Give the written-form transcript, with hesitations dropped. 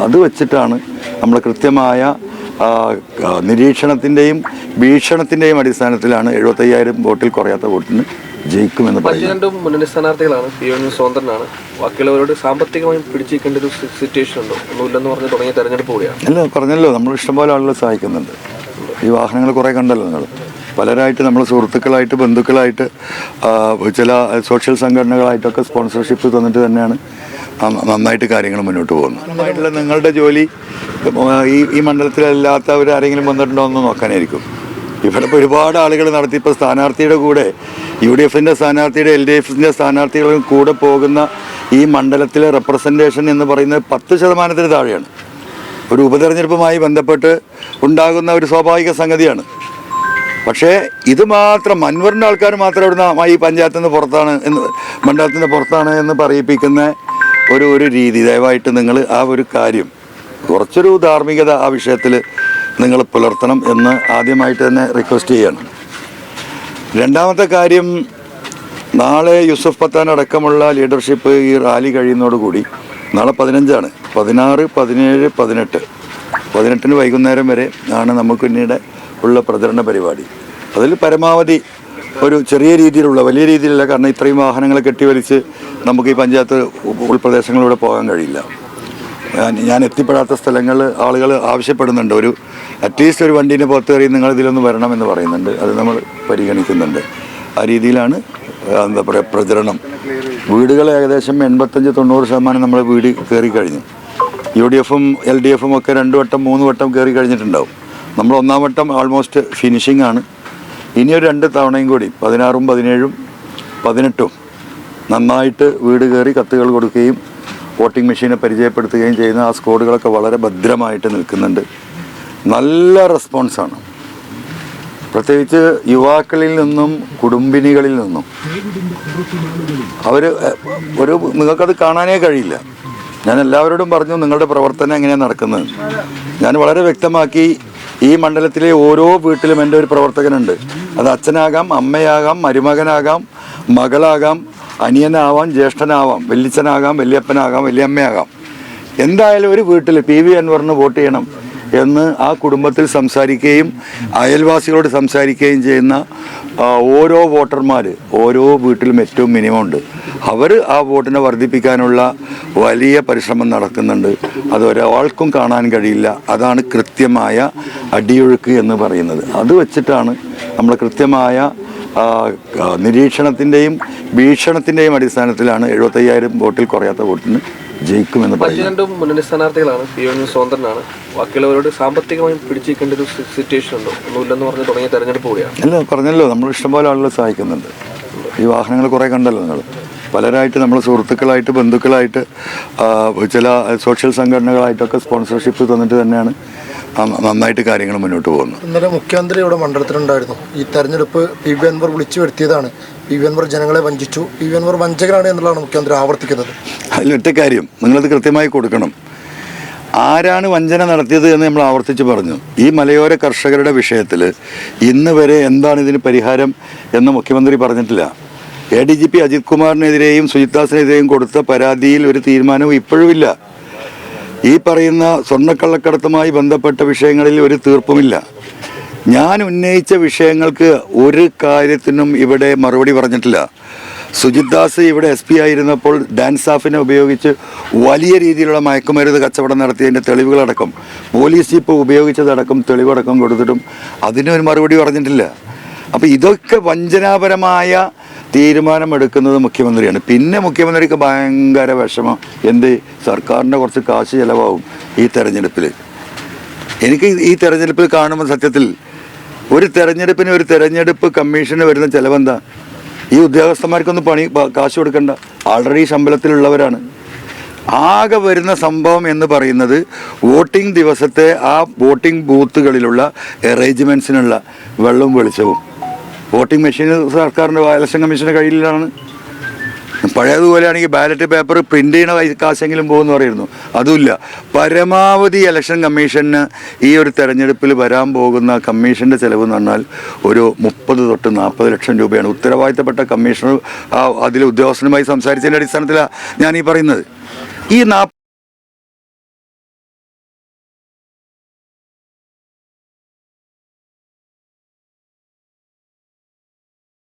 അത് വെച്ചിട്ടാണ് നമ്മൾ കൃത്യമായ നിരീക്ഷണത്തിൻ്റെയും വീക്ഷണത്തിൻ്റെയും അടിസ്ഥാനത്തിലാണ് 75,000 വോട്ടിൽ കുറയാത്ത വോട്ടിന് ജയിക്കുമെന്ന് പറയുന്നത്. രണ്ടും മുന്നണി സ്ഥാനാർത്ഥികളാണ്. PVN സ്വതന്ത്രനാണ്. ബാക്കിയുള്ളവരോട് സാമ്പത്തികമായി പിടിച്ചിരിക്കേണ്ട ഒരു സിറ്റുവേഷൻ ഉണ്ടോ? ഒന്നുമില്ലെന്ന് പറഞ്ഞ് തുടങ്ങിയ തെരഞ്ഞെടുപ്പ് കൂടിയാണ്. അല്ല, പറഞ്ഞല്ലോ, നമ്മൾ ഇഷ്ടംപോലെ ആളുകൾ സഹായിക്കുന്നുണ്ട്. ഈ വാഹനങ്ങൾ കുറേ കണ്ടല്ലോ നിങ്ങൾ. പലരായിട്ട് നമ്മൾ സുഹൃത്തുക്കളായിട്ട്, ബന്ധുക്കളായിട്ട്, ചില സോഷ്യൽ സംഘടനകളായിട്ടൊക്കെ സ്പോൺസർഷിപ്പ് തന്നിട്ട് തന്നെയാണ് നന്നായിട്ട് കാര്യങ്ങൾ മുന്നോട്ട് പോകുന്നത്. നന്നായിട്ടുള്ള നിങ്ങളുടെ ജോലി ഈ മണ്ഡലത്തിലല്ലാത്തവർ ആരെങ്കിലും വന്നിട്ടുണ്ടോ എന്ന് നോക്കാനായിരിക്കും. ഇവിടെ ഇപ്പോൾ ഒരുപാട് ആളുകൾ നടത്തി. ഇപ്പോൾ സ്ഥാനാർത്ഥിയുടെ കൂടെ UDFൻ്റെ സ്ഥാനാർത്ഥിയുടെ LDFൻ്റെ സ്ഥാനാർത്ഥികളും കൂടെ പോകുന്ന ഈ മണ്ഡലത്തിലെ റെപ്രസെൻറ്റേഷൻ എന്ന് പറയുന്നത് 10% താഴെയാണ്. ഒരു ഉപതെരഞ്ഞെടുപ്പുമായി ബന്ധപ്പെട്ട് ഉണ്ടാകുന്ന ഒരു സ്വാഭാവിക സംഗതിയാണ്. പക്ഷേ ഇത് മാത്രം അൻവറിൻ്റെ ആൾക്കാർ മാത്രം ഇവിടുന്ന് ഈ പഞ്ചായത്തിൽ നിന്ന് പുറത്താണ് മണ്ഡലത്തിൽ നിന്ന് പുറത്താണ് എന്ന് പറയിപ്പിക്കുന്ന ഒരു രീതി ദയവായിട്ട് നിങ്ങൾ ആ ഒരു കാര്യം കുറച്ചൊരു ധാർമ്മികത ആ വിഷയത്തിൽ നിങ്ങൾ പുലർത്തണം എന്ന് ആദ്യമായിട്ട് തന്നെ റിക്വസ്റ്റ് ചെയ്യണം. രണ്ടാമത്തെ കാര്യം, നാളെ യൂസഫ് പത്താൻ അടക്കമുള്ള ലീഡർഷിപ്പ് ഈ റാലി കഴിയുന്നതോടുകൂടി നാളെ 15 16, 17, 18 18 വൈകുന്നേരം വരെ ആണ് നമുക്ക് പിന്നീട് ഉള്ള പ്രചരണ പരിപാടി. അതിൽ പരമാവധി ഒരു ചെറിയ രീതിയിലുള്ള, വലിയ രീതിയിലുള്ള, കാരണം ഇത്രയും വാഹനങ്ങൾ കെട്ടിവലിച്ച് നമുക്ക് ഈ പഞ്ചായത്ത് ഉൾപ്രദേശങ്ങളിലൂടെ പോകാൻ കഴിയില്ല. ഞാൻ എത്തിപ്പെടാത്ത സ്ഥലങ്ങൾ ആളുകൾ ആവശ്യപ്പെടുന്നുണ്ട്. അറ്റ്ലീസ്റ്റ് ഒരു വണ്ടീൻ്റെ പുറത്ത് കയറി നിങ്ങൾ ഇതിലൊന്ന് വരണമെന്ന് പറയുന്നുണ്ട്. അത് നമ്മൾ പരിഗണിക്കുന്നുണ്ട്. ആ രീതിയിലാണ് എന്താ പറയുക പ്രചരണം. വീടുകൾ ഏകദേശം 85-90% നമ്മൾ വീട് കയറി കഴിഞ്ഞു. UDFും LDFും ഒക്കെ 2 വട്ടം 3 വട്ടം കയറി കഴിഞ്ഞിട്ടുണ്ടാവും. നമ്മൾ 1-ാം വട്ടം ആൾമോസ്റ്റ് ഫിനിഷിംഗ് ആണ്. ഇനിയൊരു 2 തവണയും കൂടി 16, 17, 18 നന്നായിട്ട് വീട് കയറി കത്തുകൾ കൊടുക്കുകയും വോട്ടിംഗ് മെഷീനെ പരിചയപ്പെടുത്തുകയും ചെയ്യുന്ന ആ സ്ക്വാഡുകളൊക്കെ വളരെ ഭദ്രമായിട്ട് നിൽക്കുന്നുണ്ട്. നല്ല റെസ്പോൺസാണ്. പ്രത്യേകിച്ച് യുവാക്കളിൽ നിന്നും കുടുംബിനികളിൽ നിന്നും. നിങ്ങൾക്കത് കാണാനേ കഴിയില്ല. ഞാൻ എല്ലാവരോടും പറഞ്ഞു നിങ്ങളുടെ പ്രവർത്തനം എങ്ങനെയാണ് നടക്കുന്നത്. ഞാൻ വളരെ വ്യക്തമാക്കി, ഈ മണ്ഡലത്തിലെ ഓരോ വീട്ടിലും എൻ്റെ ഒരു പ്രവർത്തകനുണ്ട്. അത് അച്ഛനാകാം, അമ്മയാകാം, മരുമകനാകാം, മകളാകാം, അനിയനാവാം, ജ്യേഷ്ഠനാവാം, വല്യച്ഛനാകാം, വല്യപ്പനാകാം, വല്യമ്മയാകാം. എന്തായാലും ഒരു വീട്ടിൽ PV അൻവറിന് വോട്ട് ചെയ്യണം എന്ന് ആ കുടുംബത്തിൽ സംസാരിക്കുകയും അയൽവാസികളോട് സംസാരിക്കുകയും ചെയ്യുന്ന ഓരോ വോട്ടർമാർ ഓരോ വീട്ടിലും ഏറ്റവും മിനിമം ഉണ്ട്. അവർ ആ വോട്ടിനെ വർദ്ധിപ്പിക്കാനുള്ള വലിയ പരിശ്രമം നടക്കുന്നുണ്ട്. അത് ഒരാൾക്കും കാണാൻ കഴിയില്ല. അതാണ് കൃത്യമായ അടിയൊഴുക്ക് എന്ന് പറയുന്നത്. അത് വെച്ചിട്ടാണ് നമ്മൾ കൃത്യമായ നിരീക്ഷണത്തിൻ്റെയും വീക്ഷണത്തിൻ്റെയും അടിസ്ഥാനത്തിലാണ് 75,000 വോട്ടിൽ കുറയാത്ത വോട്ടിന് ജയിക്കുമെന്ന് പറയുന്നത്. രണ്ടും മുന്നണി സ്ഥാനാർത്ഥികളാണ്. PVN സ്വതന്ത്രനാണ്. ബാക്കിയുള്ളവരോട് സാമ്പത്തികമായി പിടിച്ചിരിക്കേണ്ട ഒരു സിറ്റുവേഷൻ ഉണ്ടോ? ഒന്നുമില്ലെന്ന് പറഞ്ഞ് തുടങ്ങിയ തെരഞ്ഞെടുപ്പ് കൂടിയാണ്. അല്ല, പറഞ്ഞല്ലോ, നമ്മൾ ഇഷ്ടംപോലെ ആളുകൾ സഹായിക്കുന്നുണ്ട്. ഈ വാഹനങ്ങൾ കുറേ കണ്ടല്ലോ നിങ്ങൾ. പലരായിട്ട് നമ്മൾ സുഹൃത്തുക്കളായിട്ട്, ബന്ധുക്കളായിട്ട്, ചില സോഷ്യൽ സംഘടനകളായിട്ടൊക്കെ സ്പോൺസർഷിപ്പ് തന്നിട്ട് തന്നെയാണ് നന്നായിട്ട് കാര്യങ്ങൾ മുന്നോട്ട് പോകുന്നത്. ഇന്നലെ മുഖ്യമന്ത്രി ഇവിടെ മണ്ഡലത്തിലുണ്ടായിരുന്നു. ഈ തെരഞ്ഞെടുപ്പ് PV അൻവർ വിളിച്ചു വരുത്തിയതാണ്. PV അൻവർ ജനങ്ങളെ വഞ്ചിച്ചു, PV അൻവർ വഞ്ചകനാണ് എന്നുള്ളതാണ് മുഖ്യമന്ത്രി ആവർത്തിക്കുന്നത്. അതിലൊറ്റ കാര്യം നിങ്ങളത് കൃത്യമായി കൊടുക്കണം. ആരാണ് വഞ്ചന നടത്തിയത് എന്ന് നമ്മൾ ആവർത്തിച്ച് പറഞ്ഞു. ഈ മലയോര കർഷകരുടെ വിഷയത്തിൽ ഇന്ന് വരെ എന്താണ് ഇതിന് പരിഹാരം എന്ന് മുഖ്യമന്ത്രി പറഞ്ഞിട്ടില്ല. ADGP അജിത് കുമാറിനെതിരെയും സുജിത്ദാസിനെതിരെയും കൊടുത്ത പരാതിയിൽ ഒരു തീരുമാനവും ഇപ്പോഴും ഇല്ല. ഈ പറയുന്ന സ്വർണ്ണക്കള്ളക്കടത്തുമായി ബന്ധപ്പെട്ട വിഷയങ്ങളിൽ ഒരു തീർപ്പുമില്ല. ഞാൻ ഉന്നയിച്ച വിഷയങ്ങൾക്ക് ഒരു കാര്യത്തിനും ഇവിടെ മറുപടി പറഞ്ഞിട്ടില്ല. സുജിത്ദാസ് ഇവിടെ SP ആയിരുന്നപ്പോൾ ഡാൻസാഫിനെ ഉപയോഗിച്ച് വലിയ രീതിയിലുള്ള മയക്കുമരുന്ന് കച്ചവടം നടത്തിയതിൻ്റെ തെളിവുകളടക്കം പോലീസ് ഇപ്പോൾ ഉപയോഗിച്ചതടക്കം തെളിവടക്കം കൊടുത്തിട്ടും അതിനൊരു മറുപടി പറഞ്ഞിട്ടില്ല. അപ്പോൾ ഇതൊക്കെ വഞ്ചനാപരമായ തീരുമാനമെടുക്കുന്നത് മുഖ്യമന്ത്രിയാണ്. പിന്നെ മുഖ്യമന്ത്രിക്ക് ഭയങ്കര വിഷമം. സർക്കാരിൻ്റെ കുറച്ച് കാശ് ചിലവാകും ഈ തെരഞ്ഞെടുപ്പിൽ. എനിക്ക് ഈ തെരഞ്ഞെടുപ്പിൽ കാണുമ്പോൾ സത്യത്തിൽ ഒരു തെരഞ്ഞെടുപ്പ് കമ്മീഷന് വരുന്ന ചിലവെന്താ? ഈ ഉദ്യോഗസ്ഥന്മാർക്കൊന്നും കാശ് കൊടുക്കണ്ട, ആൾറെഡി ശമ്പളത്തിലുള്ളവരാണ്. ആകെ വരുന്ന സംഭവം എന്ന് പറയുന്നത് വോട്ടിംഗ് ദിവസത്തെ ആ വോട്ടിംഗ് ബൂത്തുകളിലുള്ള അറേഞ്ച്മെൻറ്റ്സിനുള്ള വെള്ളവും വെളിച്ചവും. വോട്ടിംഗ് മെഷീൻ സർക്കാരിൻ്റെ ഇലക്ഷൻ കമ്മീഷൻ്റെ കയ്യിലാണ്. പഴയതുപോലെയാണെങ്കിൽ ബാലറ്റ് പേപ്പർ പ്രിൻ്റ് ചെയ്യണ കാശെങ്കിലും പോകുമെന്ന് പറയുന്നു. അതുമില്ല. പരമാവധി ഇലക്ഷൻ കമ്മീഷന് ഈ ഒരു തെരഞ്ഞെടുപ്പിൽ വരാൻ പോകുന്ന കമ്മീഷൻ്റെ ചിലവ് എന്ന് പറഞ്ഞാൽ ഒരു 30 തൊട്ട് 40 ലക്ഷം രൂപയാണ്. ഉത്തരവാദിത്തപ്പെട്ട കമ്മീഷണർ അതിൽ ഉദ്യോഗസ്ഥനുമായി സംസാരിച്ചതിൻ്റെ അടിസ്ഥാനത്തിലാണ് ഞാൻ ഈ പറയുന്നത്. ഈ